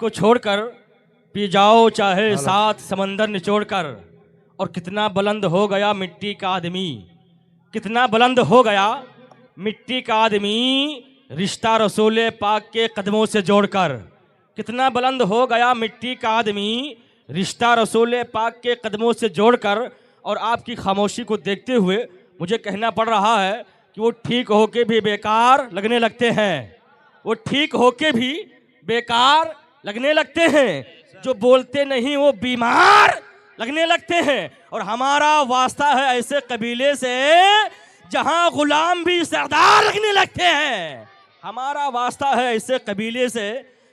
को छोड़कर पी जाओ चाहे सात समंदर निचोड़कर। और कितना बुलंद हो गया मिट्टी का आदमी, कितना बुलंद हो गया मिट्टी का आदमी, रिश्ता रसूल पाक के कदमों से जोड़कर। कितना बुलंद हो गया मिट्टी का आदमी, रिश्ता रसूल पाक के कदमों से जोड़कर। और आपकी खामोशी को देखते हुए मुझे कहना पड़ रहा है कि वो ठीक होके भी बेकार लगने लगते हैं, वो ठीक होके भी बेकार लगने लगते हैं। जो बोलते नहीं वो बीमार लगने लगते हैं। और हमारा वास्ता है ऐसे कबीले से जहां गुलाम भी सरदार लगने लगते हैं। हमारा वास्ता है ऐसे कबीले से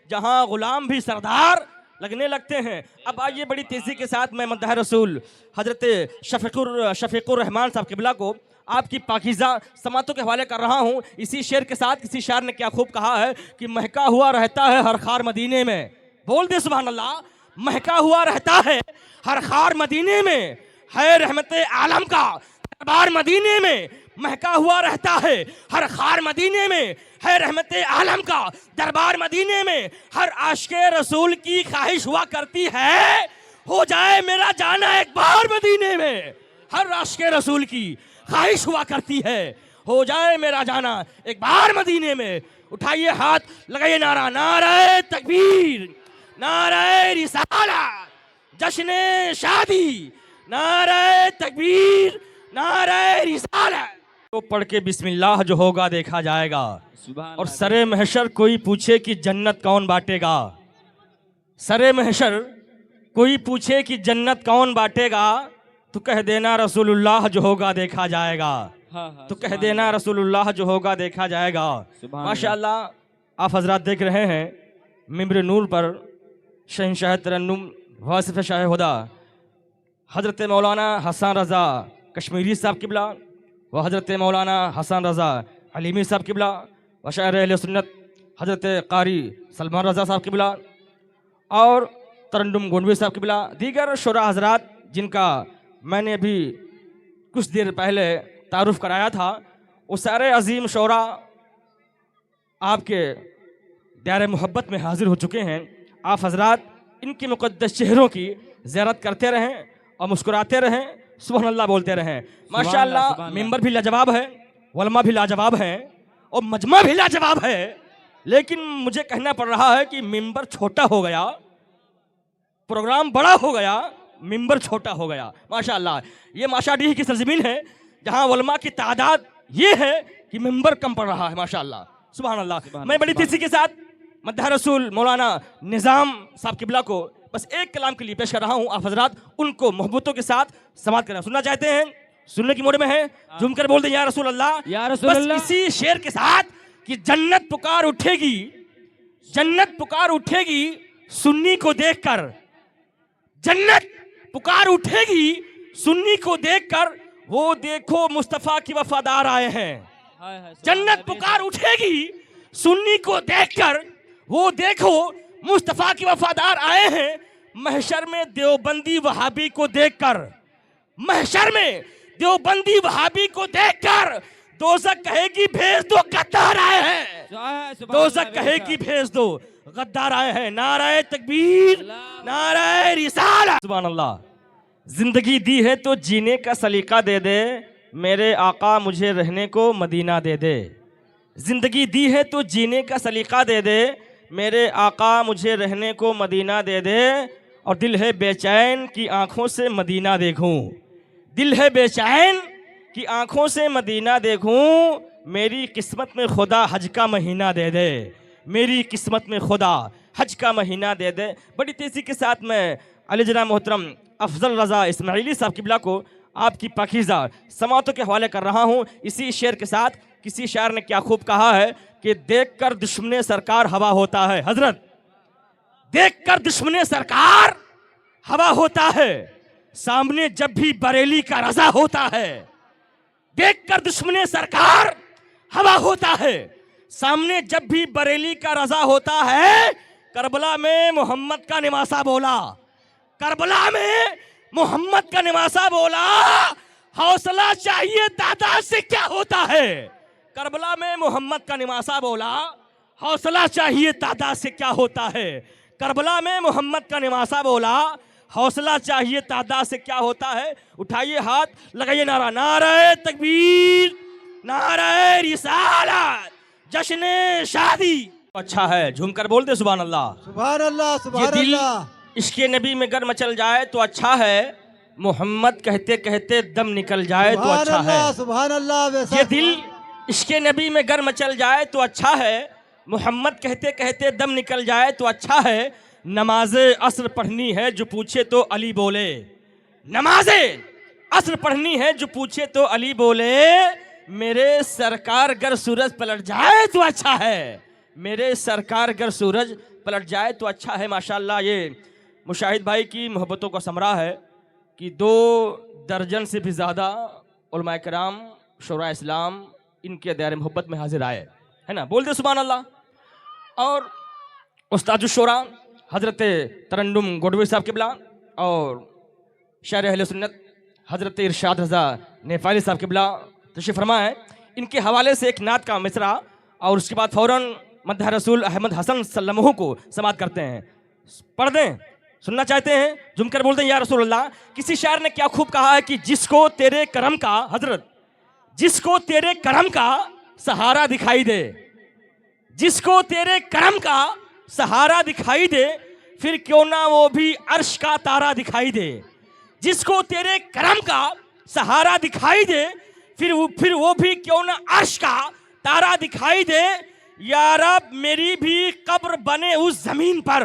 जहां गुलाम भी सरदार लगने लगते हैं। अब आइए बड़ी तेजी के साथ मैं मद्दाह रसूल हजरत शफीकुर रहमान साहब किबला को आपकी पाकीज़ा समातों के हवाले कर रहा हूँ। इसी शेर के साथ किसी शायर ने क्या खूब कहा है कि महका हुआ रहता है हर खार मदीने में। बोल दे सुभान अल्लाह। महका हुआ रहता है हर खार मदीने में, है रहमत आलम का दरबार मदीने में। महका हुआ रहता है हर खार मदीने में, है रहमत आलम का दरबार मदीने में। हर आशिक़े रसूल की ख्वाहिश हुआ करती है हो जाए मेरा जाना एक बार मदीने में। हर आशिक़े रसूल की ख्वाहिश हुआ करती है हो जाए मेरा जाना एक बार मदीने में। उठाइए हाथ, लगाइए नारा, नारे तकबीर, नारे रिसालत, जश्न शादी, नारे तकबीर, नारे रिसालत। तो पढ़ के बिस्मिल्लाह जो होगा देखा जाएगा। और सरे महशर कोई पूछे कि जन्नत कौन बांटेगा, सरे महशर कोई पूछे कि जन्नत कौन बांटेगा, तो कह देना रसूलुल्लाह जो होगा देखा जाएगा। तो कह देना रसूलुल्लाह जो होगा देखा जाएगा। माशाअल्लाह आप हजरात देख रहे हैं मिंबर नूर पर शहंशाह तरन्नुम वासिफ शाह हुदा हजरत मौलाना हसन रज़ा कश्मीरी साहब किबला व हजरत मौलाना हसन रज़ा हलीमी साहब किबला व शायर अहले सुन्नत हजरत कारी सलमान रज़ा साहब किबला और तरन्नुम गोंडवी साहब किबला, दीगर शुरा हजरात जिनका मैंने अभी कुछ देर पहले तारुफ कराया था, वो सारे अजीम शोरा आपके दायरे मोहब्बत में हाजिर हो चुके हैं। आप हजरात इनकी मुक़द्दस चेहरों की ज़ियारत करते रहें और मुस्कुराते रहें, सुभान अल्लाह बोलते रहें। माशाअल्लाह मिंबर भी लाजवाब है, वलमा भी लाजवाब है और मजमा भी लाजवाब है। लेकिन मुझे कहना पड़ रहा है कि मिंबर छोटा हो गया, प्रोग्राम बड़ा हो गया, मिंबर छोटा हो गया। माशाअल्लाह ये माशाडीह की सरजमीन है जहां वलमा की तादाद ये है कि मिंबर कम पड़ रहा है। माशाअल्लाह सुभान अल्लाह। मैं बड़ी तेजी के साथ मद्दाह रसूल मौलाना निज़ाम साहब किबला को बस एक कलाम के लिए पेश कर रहा हूँ। आप हजरात उनको मोहब्बतों के साथ समाअत करना सुनना चाहते हैं, सुनने की मोड में है, झूम कर बोल दें या रसूल अल्लाह, या रसूल अल्लाह। इसी शेर के साथ कि जन्नत पुकार उठेगी, जन्नत पुकार उठेगी सुन्नी को देखकर, जन्नत पुकार उठेगी सुन्नी को देखकर, वो देखो मुस्तफा की वफादार आए हैं। जन्नत पुकार उठेगी सुन्नी को देखकर, वो देखो मुस्तफा की वफादार आए हैं। महशर में देवबंदी वहाबी को देखकर, महशर में देवबंदी वहाबी को देखकर दोज़ख कहेगी भेज दो गद्दार आए हैं, दोज़ख कहेगी भेज दो गद्दार आए हैं। नारे तकबीर, नारे रिसालत, सुभान अल्लाह। जिंदगी दी है तो जीने का सलीका दे दे, मेरे आका मुझे रहने को मदीना दे दे। जिंदगी दी है तो जीने का सलीका दे दे, मेरे आका मुझे रहने को मदीना दे दे। और दिल है बेचैन की आंखों से मदीना देखूं, दिल है बेचैन की आंखों से मदीना देखूं, मेरी किस्मत में खुदा हज का महीना दे दे, मेरी किस्मत में खुदा हज का महीना दे दे। बड़ी तेज़ी के साथ मैं अली जना मोहतरम अफजल रज़ा इस्माइली साहब किबला को आपकी पाकीज़ा समातों के हवाले कर रहा हूँ। इसी शेर के साथ किसी शायर ने क्या खूब कहा है कि देख कर दुश्मने सरकार हवा होता है। हजरत देख कर दुश्मने सरकार हवा होता है, सामने जब भी बरेली का रजा होता है। देख कर दुश्मने सरकार हवा होता है, सामने जब भी बरेली का रजा होता है। करबला में मोहम्मद का निवासा बोला, करबला में मोहम्मद का निवासा बोला, हौसला चाहिए दादा से क्या होता है। करबला में मोहम्मद का निवासा बोला, हौसला चाहिए दादा से क्या होता है। करबला में मोहम्मद का निवासा बोला, हौसला चाहिए तादाद से क्या होता है। उठाइए हाथ, लगाइए नारा, नारे तकबीर, नारे रिसालत, जश्न शादी। अच्छा है, झूमकर बोलते सुभान अल्लाह, सुभान अल्लाह, सुभान दिल अल्लाह। इसके नबी में गर मचल जाए तो अच्छा है, मोहम्मद कहते कहते दम निकल जाए तो अच्छा है। सुभान अल्लाह। ये दिल इसके नबी में गर मचल जाए तो अच्छा है, मोहम्मद कहते कहते दम निकल जाए तो अच्छा है। नमाज़े असर पढ़नी है जो पूछे तो अली बोले, नमाज़े असर पढ़नी है जो पूछे तो अली बोले, मेरे सरकार गर सूरज पलट जाए तो अच्छा है, मेरे सरकार गर सूरज पलट जाए तो अच्छा है। माशाल्लाह, ये मुशाहिद भाई की मोहब्बतों का समरा है कि 2 दर्जन से भी ज़्यादा उलमाए कराम, शुरा इस्लाम इनके दायरे मोहब्बत में हाजिर आए, है ना, बोलते सुभान अल्लाह। और उस्ताद शुरा हज़रत तरन्नुम गोडवी साहब किबला और शायर अहले सुन्नत हज़रत इरशाद रज़ा नेपाली साहब किबला तशरीफ़ फरमा है। इनके हवाले से एक नात का मिसरा और उसके बाद फ़ौरन मद्ह रसूल अहमद हसन सल्लमहु को समात करते हैं। पढ़ दें, सुनना चाहते हैं, झुमकर बोलते हैं या रसूल अल्लाह। किसी शायर ने क्या खूब कहा है कि जिसको तेरे करम का, हजरत, जिसको तेरे करम का सहारा दिखाई दे, जिसको तेरे करम का सहारा दिखाई दे, फिर क्यों ना वो भी अर्श का तारा दिखाई दे, जिसको तेरे करम का सहारा दिखाई दे, फिर वो भी क्यों ना अर्श का तारा दिखाई दे। या रब मेरी भी कब्र बने उस जमीन पर,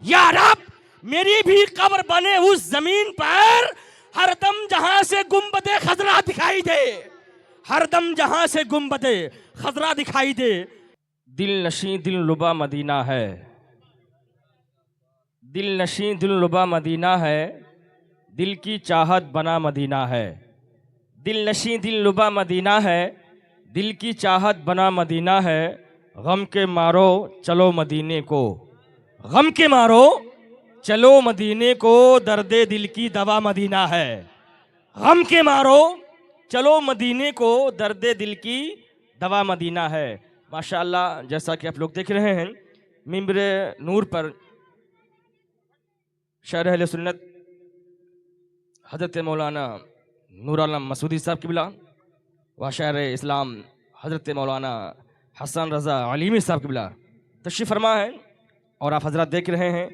या रब मेरी भी कब्र बने उस जमीन पर, हरदम जहां से गुंबदे खजरा दिखाई दे, हरदम जहां से गुंबदे खजरा दिखाई दे। दिल नशी दिल लुबा मदीना है, दिल नशी दिल लुबा मदीना है, दिल की चाहत बना मदीना है, दिल नशी दिल लुबा मदीना है, दिल की चाहत बना मदीना है। गम के मारो चलो मदीने को, गम के मारो चलो मदीने को, दर्दे दिल की दवा मदीना है, गम के मारो चलो मदीने को, दर्दे दिल की दवा मदीना है। माशाअल्लाह, जैसा कि आप लोग देख रहे हैं, मिंबर नूर पर शायर अहले सुन्नत हज़रत मौलाना नूर आलम मसूदी साहब किबला व शायर इस्लाम हज़रत मौलाना हसन रज़ा अलीमी साहब किबला तशरीफ़ फरमा है। और आप हजरात देख रहे हैं,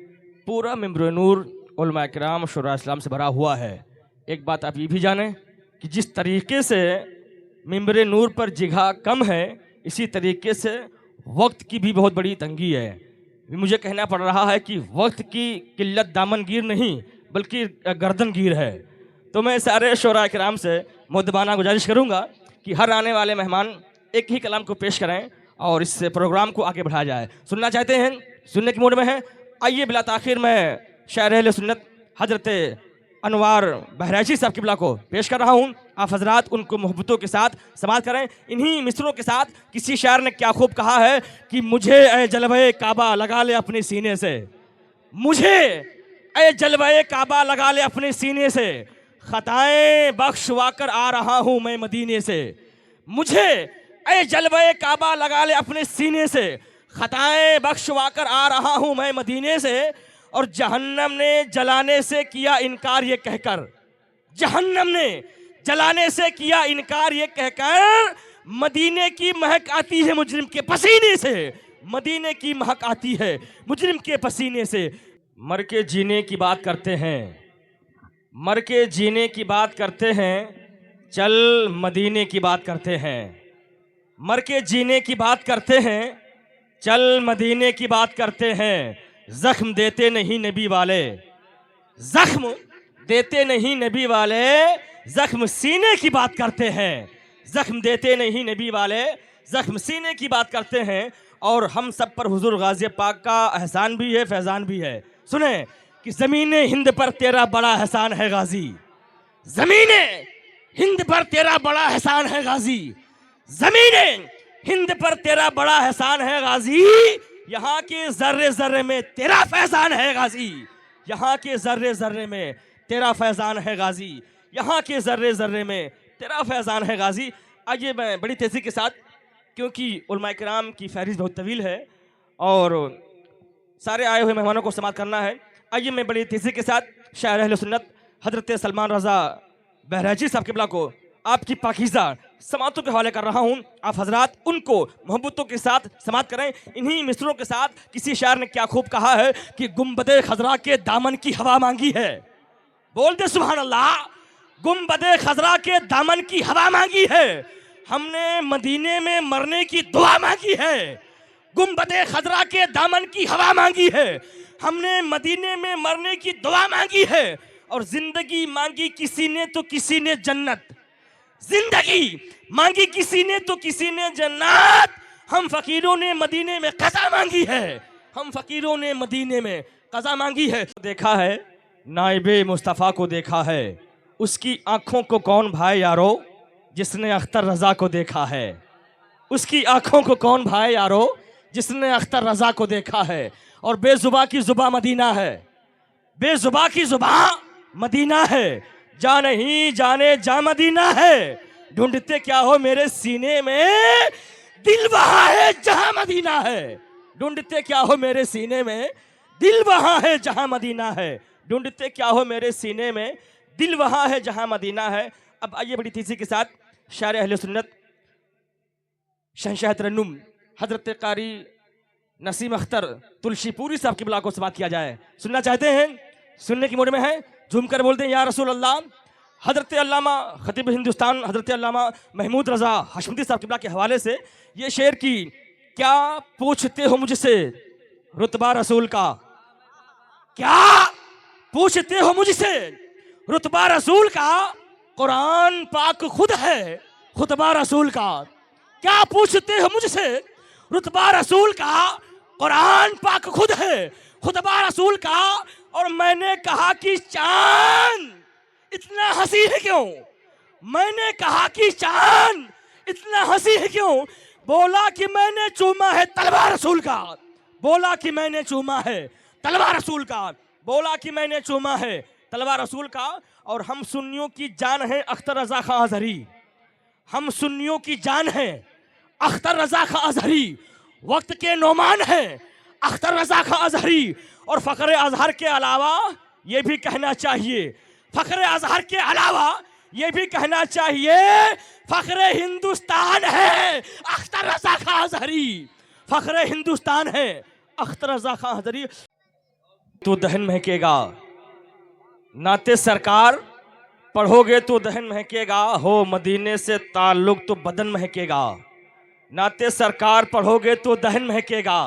पूरा मिंबर नूर उलमा किराम शुरा इस्लाम से भरा हुआ है। एक बात आप ये भी जानें कि जिस तरीके से मिंबर नूर पर जगह कम है, इसी तरीके से वक्त की भी बहुत बड़ी तंगी है। मुझे कहना पड़ रहा है कि वक्त की किल्लत दामनगीर नहीं बल्कि गर्दनगीर है। तो मैं सारे शुरा किराम से मुद्दबाना गुजारिश करूँगा कि हर आने वाले मेहमान एक ही कलाम को पेश करें और इस प्रोग्राम को आगे बढ़ाया जाए। सुनना चाहते हैं, सुनने के मूड में हैं, आइए बिला ताखिर में शायर अहले सुन्नत हज़रत अनवार बहराइची साहब किबला को पेश कर रहा हूँ। आप हजरात उनको मोहब्बतों के साथ समात करें। इन्हीं मिसरों के साथ किसी शायर ने क्या खूब कहा है कि मुझे ए जलवे काबा लगा ले अपने सीने से, मुझे ए जलवे काबा लगा ले अपने सीने से, खताएं बख्शवा कर आ रहा हूँ मैं मदीने से, मुझे ए जलवे काबा लगा ले अपने सीने से, खताएं बख्शवा कर आ रहा हूँ मैं मदीने से। और जहन्नम ने जलाने से किया इनकार ये कहकर, जहन्नम ने जलाने से किया इनकार ये कहकर, मदीने की महक आती है मुजरिम के पसीने से, मदीने की महक आती है मुजरिम के पसीने से। मर के जीने की बात करते हैं, मर के जीने की बात करते हैं, चल मदीने की बात करते हैं, मर के जीने की बात करते हैं, चल मदीने की बात करते हैं। जख्म देते नहीं नबी वाले, जख्म देते नहीं नबी वाले, जख्म सीने की बात करते हैं, जख्म देते नहीं नबी वाले, जख्म सीने की बात करते हैं। और हम सब पर हुजूर गाज़ी पाक का एहसान भी है, फैज़ान भी है। सुने कि ज़मीने हिंद पर तेरा बड़ा एहसान है गाजी, ज़मीने हिंद पर तेरा बड़ा एहसान है गाजी, ज़मीने हिंद पर तेरा बड़ा एहसान है गाजी, यहाँ के जर्रे जर्रे में तेरा फैजान है गाजी, यहाँ के जर्रे जर्रे में तेरा फैजान है गाजी, यहाँ के जर्रे जर्रे में तेरा फैजान है गाजी। आइए मैं बड़ी तेज़ी के साथ, क्योंकि उलमा किराम की फहरिस्त बहुत तवील है और सारे आए हुए मेहमानों को समाप्त करना है। आइए मैं बड़ी तेजी के साथ शायर अहले सुन्नत हजरत सलमान रजा बहराइची साहब किबला को आपकी पाकीज़ा समातों के हवाले कर रहा हूँ। आप हजरात उनको मोहब्बतों के साथ समात करें। इन्हीं मिसरों के साथ किसी शायर ने क्या खूब कहा है कि गुंबदे खजरा के दामन की हवा मांगी है। बोल दे सुभान अल्लाह। गुंबदे खजरा के दामन की हवा मांगी है, हमने मदीने में मरने की दुआ मांगी है। गुंबदे खजरा के दामन की हवा मांगी है, हमने मदीने में मरने की दुआ मांगी है। और जिंदगी मांगी किसी ने तो किसी ने जन्नत, जिंदगी मांगी किसी ने तो किसी ने जन्नत। हम फकीरों ने मदीने में कज़ा मांगी है, हम फकीरों ने मदीने में कज़ा मांगी है। देखा है नाइबे मुस्तफ़ा को, देखा है उसकी आंखों को कौन भाई यारो जिसने अख्तर रजा को देखा है। उसकी आंखों को कौन भाई यारो जिसने अख्तर रजा को देखा है। और बेजुबा की जुबा मदीना है, बेजुबा की जुबा मदीना है। जा नहीं जाने जा मदीना है, ढूंढते क्या हो मेरे सीने में दिल वहां है जहां मदीना है। ढूंढते क्या हो मेरे सीने में दिल वहां है जहां मदीना है। ढूंढते क्या हो मेरे सीने में दिल वहां है जहां मदीना है। अब आइए बड़ी तेजी के साथ शायर अहले सुन्नत शहंशाह तरन्नुम हजरत कारी नसीम अख्तर तुलसीपुरी साहब की बिला को समाप्त किया जाए। सुनना चाहते हैं, सुनने की मूड में है, झूम कर बोलते हैं या रसूल अल्लाह। हजरत अल्लामा खतीब हिंदुस्तान हजरत अल्लामा महमूद रजा हशमती साहब की बिला के हवाले से ये शेर की क्या पूछते हो मुझसे रुतबा रसूल का, क्या पूछते हो मुझसे रुतबा रसूल का, कुरान पाक खुद है खुतबा रसूल का। क्या पूछते हो मुझसे रुतबा रसूल का, कुरान पाक खुद है खुतबा रसूल का। और मैंने कहा कि चांद इतना हंसी है क्यों, मैंने कहा कि चांद इतना हंसी है क्यों। बोला कि मैंने चूमा है तलवार रसूल का, बोला कि मैंने चूमा है तलवार रसूल का, बोला कि मैंने चूमा है तलवार रसूल का। और हम सुन्नियों की जान है अख्तर रजा खां अजहरी, हम सुन्नियों की जान है अख्तर रजा खां अजहरी। वक्त के नौमान है अख्तर रजा खां अजहरी। और फ़ख्र अजहर के अलावा ये भी कहना चाहिए, फ़ख्र अजहर के अलावा ये भी कहना चाहिए फ़ख्र हिंदुस्तान है अख्तर रजा खां अजहरी। फ़ख्र हिंदुस्तान है अख्तर रजा खां अजहरी। तो दहन महकेगा नाते सरकार पढ़ोगे तो दहन महकेगा, हो मदीने से ताल्लुक तो बदन महकेगा। नाते सरकार पढ़ोगे तो दहन महकेगा,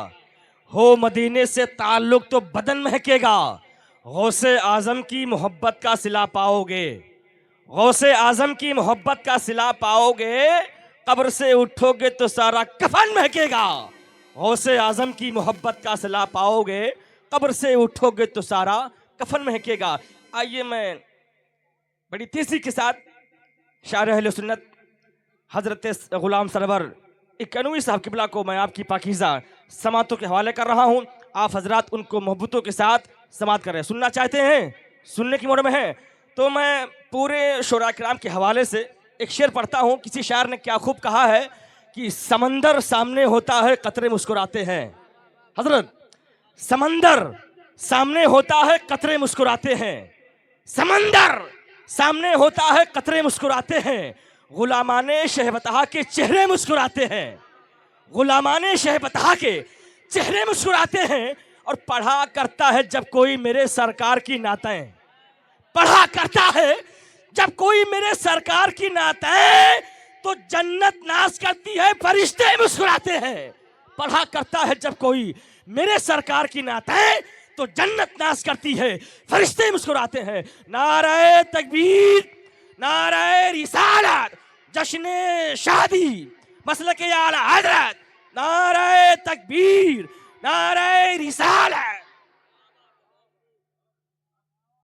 हो मदीने से ताल्लुक तो बदन महकेगा। गौसे आज़म की मोहब्बत का सिला पाओगे, गौसे आज़म की मोहब्बत का सिला पाओगे, कब्र से उठोगे तो सारा कफन महकेगा। गौसे आज़म की मोहब्बत का सिला पाओगे, कब्र से उठोगे तो सारा कफन महकेगा। आइए मैं बड़ी तेजी के साथ शायर अहले सुन्नत हजरत गुलाम सरवर इक्यानवी साहब किबला को मैं आपकी पाकीज़ा समातों के हवाले कर रहा हूँ। आप हजरात उनको मोहब्बतों के साथ समात करें। सुनना चाहते हैं, सुनने की मोड़ में है तो मैं पूरे शुरा किराम के हवाले से एक शेर पढ़ता हूँ। किसी शायर ने क्या खूब कहा है कि समंदर सामने होता है कतरे मुस्कुराते हैं। हजरत समंदर सामने होता है कतरे मुस्कुराते हैं, समंदर सामने होता है कतरे मुस्कुराते हैं। गुलामाने शहबतहा के चेहरे मुस्कुराते हैं, गुलामाने शहबतहा के चेहरे मुस्कुराते हैं। और पढ़ा करता है जब कोई मेरे सरकार की नातें, पढ़ा करता है जब कोई मेरे सरकार की नातें, तो जन्नत नाज करती है फरिश्ते मुस्कुराते हैं। पढ़ा करता है जब कोई मेरे सरकार की नातें, तो जन्नत नाज करती है फरिश्ते मुस्कुराते हैं। नारे तकबीर, नारे रिसालत, जश्न शादी, मसलक आला हजरत। नारे तकबीर, नारे रिसालत।